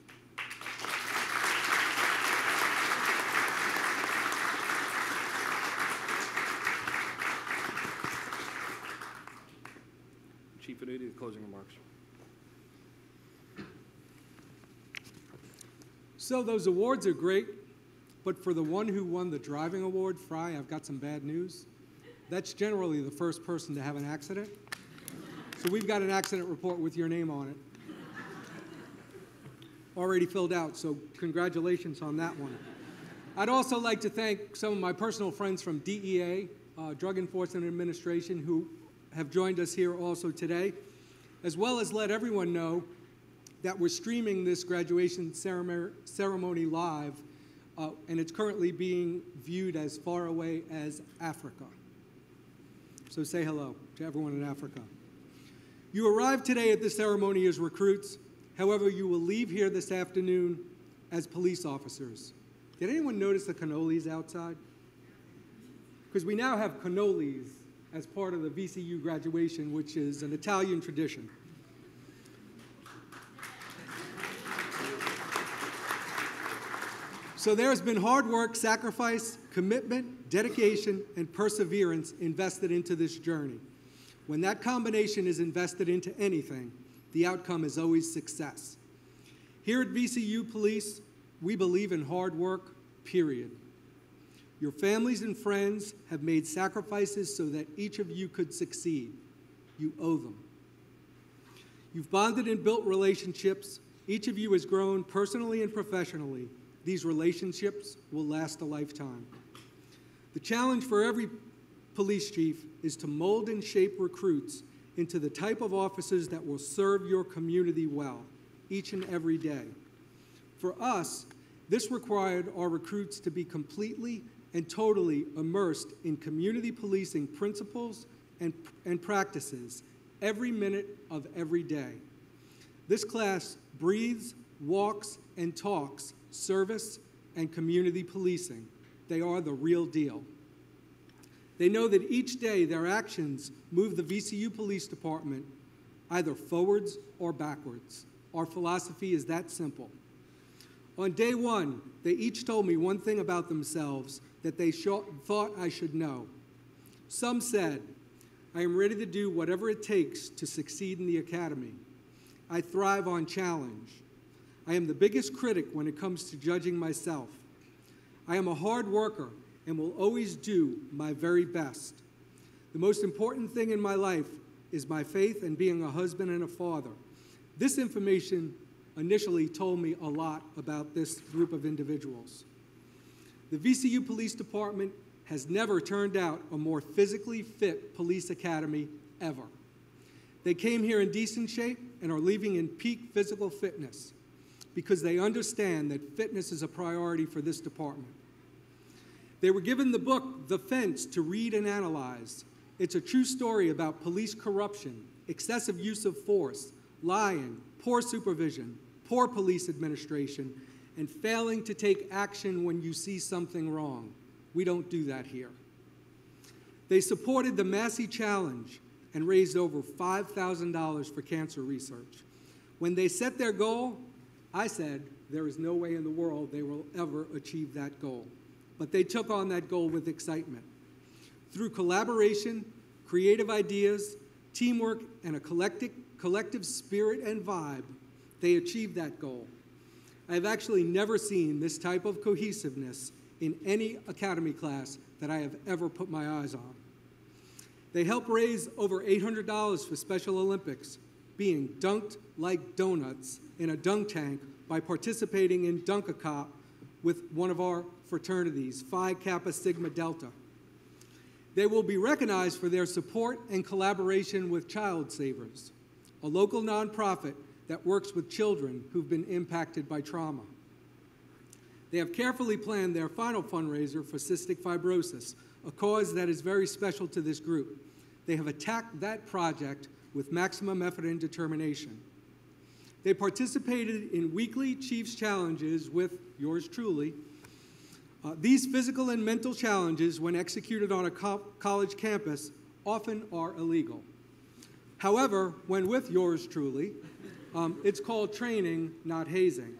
Chief Venuti, closing remarks. So those awards are great, but for the one who won the driving award, Fry, I've got some bad news. That's generally the first person to have an accident. So we've got an accident report with your name on it. Already filled out, so congratulations on that one. I'd also like to thank some of my personal friends from DEA, Drug Enforcement Administration, who have joined us here also today, as well as let everyone know that we're streaming this graduation ceremony live, and it's currently being viewed as far away as Africa. So say hello to everyone in Africa. You arrived today at this ceremony as recruits. However, you will leave here this afternoon as police officers. Did anyone notice the cannolis outside? Because we now have cannolis as part of the VCU graduation, which is an Italian tradition. So there's been hard work, sacrifice, commitment, dedication, and perseverance invested into this journey. When that combination is invested into anything, the outcome is always success. Here at VCU Police, we believe in hard work, period. Your families and friends have made sacrifices so that each of you could succeed. You owe them. You've bonded and built relationships. Each of you has grown personally and professionally. These relationships will last a lifetime. The challenge for every police chief is to mold and shape recruits into the type of officers that will serve your community well, each and every day. For us, this required our recruits to be completely and totally immersed in community policing principles and practices every minute of every day. This class breathes, walks, and talks service and community policing. They are the real deal. They know that each day their actions move the VCU Police Department either forwards or backwards. Our philosophy is that simple. On day one, they each told me one thing about themselves that they thought I should know. Some said, "I am ready to do whatever it takes to succeed in the academy. I thrive on challenge. I am the biggest critic when it comes to judging myself. I am a hard worker and will always do my very best. The most important thing in my life is my faith and being a husband and a father. This information initially told me a lot about this group of individuals. The VCU Police Department has never turned out a more physically fit police academy ever. They came here in decent shape and are leaving in peak physical fitness because they understand that fitness is a priority for this department. They were given the book, The Fence, to read and analyze. It's a true story about police corruption, excessive use of force, lying, poor supervision, poor police administration, and failing to take action when you see something wrong. We don't do that here. They supported the Massey Challenge and raised over $5,000 for cancer research. When they set their goal, I said, there is no way in the world they will ever achieve that goal. But they took on that goal with excitement. Through collaboration, creative ideas, teamwork, and a collective spirit and vibe, they achieved that goal. I have actually never seen this type of cohesiveness in any academy class that I have ever put my eyes on. They helped raise over $800 for Special Olympics, being dunked like donuts in a dunk tank by participating in Dunk-A-Cop with one of our fraternities, Phi Kappa Sigma Delta. They will be recognized for their support and collaboration with Child Savers, a local nonprofit that works with children who've been impacted by trauma. They have carefully planned their final fundraiser for cystic fibrosis, a cause that is very special to this group. They have attacked that project with maximum effort and determination. They participated in weekly Chiefs challenges with yours truly. These physical and mental challenges, when executed on a college campus, often are illegal. However, when with yours truly, it's called training, not hazing.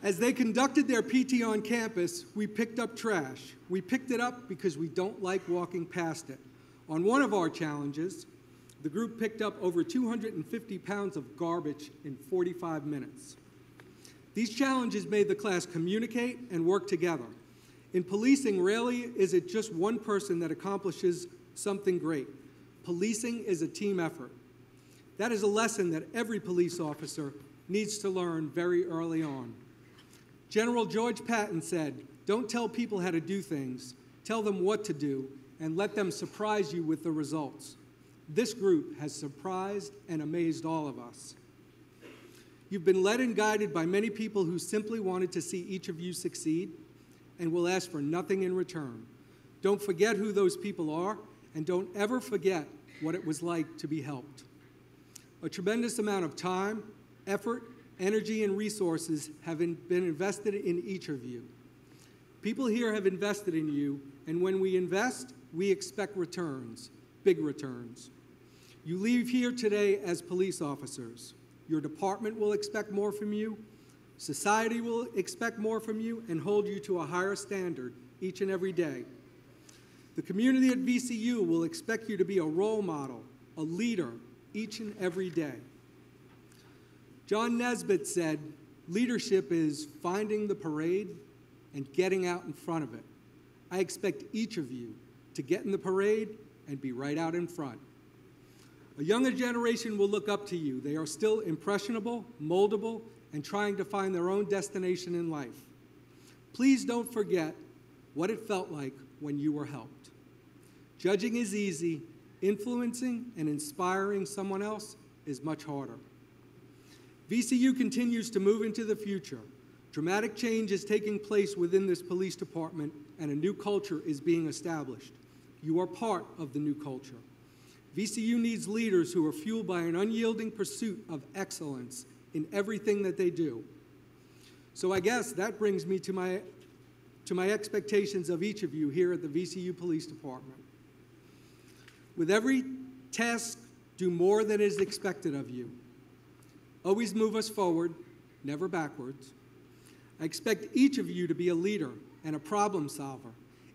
As they conducted their PT on campus, we picked up trash. We picked it up because we don't like walking past it. On one of our challenges, the group picked up over 250 pounds of garbage in 45 minutes. These challenges made the class communicate and work together. In policing, rarely is it just one person that accomplishes something great. Policing is a team effort. That is a lesson that every police officer needs to learn very early on. General George Patton said, "Don't tell people how to do things, tell them what to do, and let them surprise you with the results." This group has surprised and amazed all of us. You've been led and guided by many people who simply wanted to see each of you succeed and will ask for nothing in return. Don't forget who those people are, and don't ever forget what it was like to be helped. A tremendous amount of time, effort, energy, and resources have been invested in each of you. People here have invested in you, and when we invest, we expect returns, big returns. You leave here today as police officers. Your department will expect more from you. Society will expect more from you and hold you to a higher standard each and every day. The community at VCU will expect you to be a role model, a leader, each and every day. John Nesbitt said, "Leadership is finding the parade and getting out in front of it." I expect each of you to get in the parade and be right out in front. A younger generation will look up to you. They are still impressionable, moldable, and trying to find their own destination in life. Please don't forget what it felt like when you were helped. Judging is easy. Influencing and inspiring someone else is much harder. VCU continues to move into the future. Dramatic change is taking place within this police department, and a new culture is being established. You are part of the new culture. VCU needs leaders who are fueled by an unyielding pursuit of excellence in everything that they do. So I guess that brings me to my expectations of each of you here at the VCU Police Department. With every task, do more than is expected of you. Always move us forward, never backwards. I expect each of you to be a leader and a problem solver.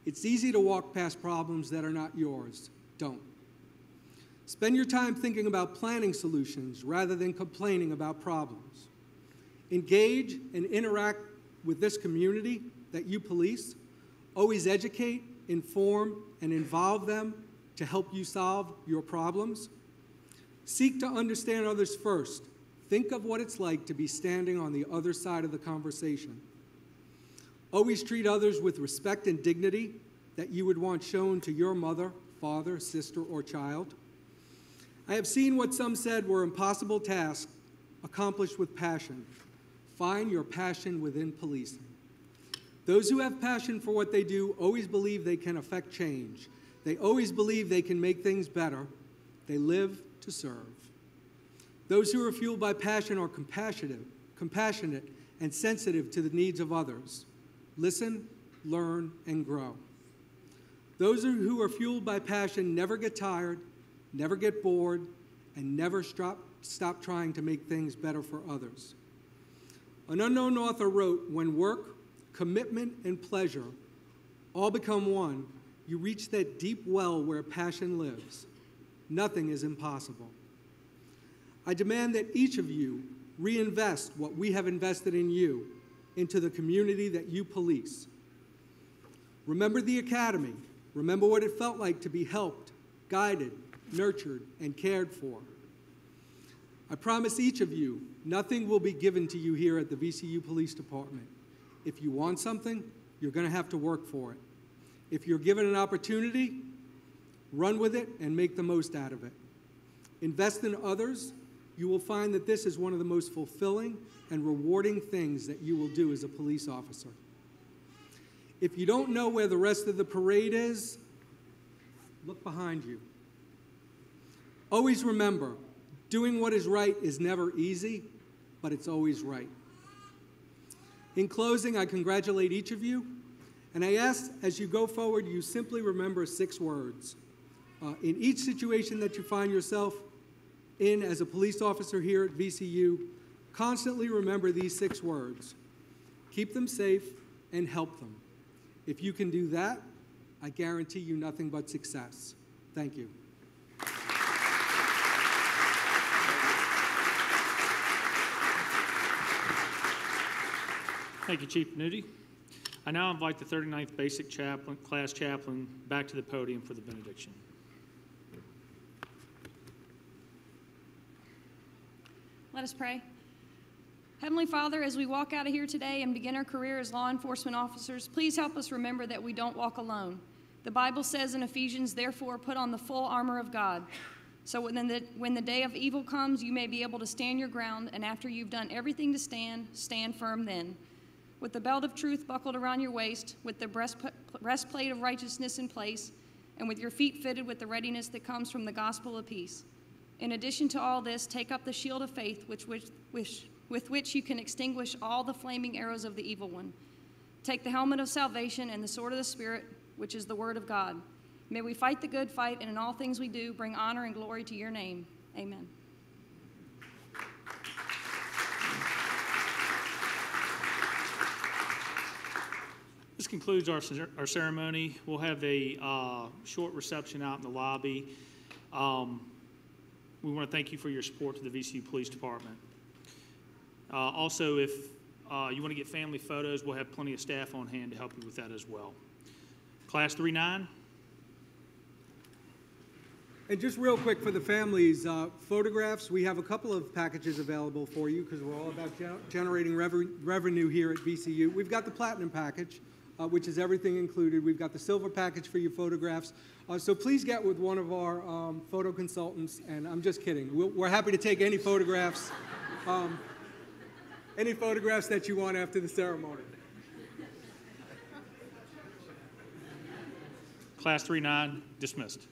It's easy to walk past problems that are not yours. Don't. Spend your time thinking about planning solutions rather than complaining about problems. Engage and interact with this community that you police. Always educate, inform, and involve them to help you solve your problems. Seek to understand others first. Think of what it's like to be standing on the other side of the conversation. Always treat others with respect and dignity that you would want shown to your mother, father, sister, or child. I have seen what some said were impossible tasks accomplished with passion. Find your passion within policing. Those who have passion for what they do always believe they can affect change. They always believe they can make things better. They live to serve. Those who are fueled by passion are compassionate, and sensitive to the needs of others. Listen, learn, and grow. Those who are fueled by passion never get tired, never get bored, and never stop trying to make things better for others. An unknown author wrote, "When work, commitment, and pleasure all become one, you reach that deep well where passion lives. Nothing is impossible." I demand that each of you reinvest what we have invested in you into the community that you police. Remember the academy. Remember what it felt like to be helped, guided, nurtured, and cared for. I promise each of you, nothing will be given to you here at the VCU Police Department. If you want something, you're going to have to work for it. If you're given an opportunity, run with it and make the most out of it. Invest in others. You will find that this is one of the most fulfilling and rewarding things that you will do as a police officer. If you don't know where the rest of the parade is, look behind you. Always remember, doing what is right is never easy, but it's always right. In closing, I congratulate each of you, and I ask as you go forward, you simply remember 6 words. In each situation that you find yourself in as a police officer here at VCU, constantly remember these 6 words. Keep them safe and help them. If you can do that, I guarantee you nothing but success. Thank you. Thank you, Chief Nudie. I now invite the 39th Basic Class Chaplain back to the podium for the benediction. Let us pray. Heavenly Father, as we walk out of here today and begin our career as law enforcement officers, please help us remember that we don't walk alone. The Bible says in Ephesians, "Therefore, put on the full armor of God, so when the day of evil comes, you may be able to stand your ground, and after you've done everything to stand, stand firm then. With the belt of truth buckled around your waist, with the breastplate of righteousness in place, and with your feet fitted with the readiness that comes from the gospel of peace. In addition to all this, take up the shield of faith with which you can extinguish all the flaming arrows of the evil one. Take the helmet of salvation and the sword of the Spirit, which is the word of God. May we fight the good fight, and in all things we do, bring honor and glory to your name. Amen." This concludes our ceremony. We'll have a short reception out in the lobby. We want to thank you for your support to the VCU Police Department. Also, if you want to get family photos, we'll have plenty of staff on hand to help you with that as well. Class 3-9. And just real quick for the families, photographs, we have a couple of packages available for you because we're all about generating revenue here at VCU. We've got the platinum package, which is everything included. We've got the silver package for your photographs. So please get with one of our photo consultants, and I'm just kidding. We're happy to take any photographs that you want after the ceremony. Class 3-9, dismissed.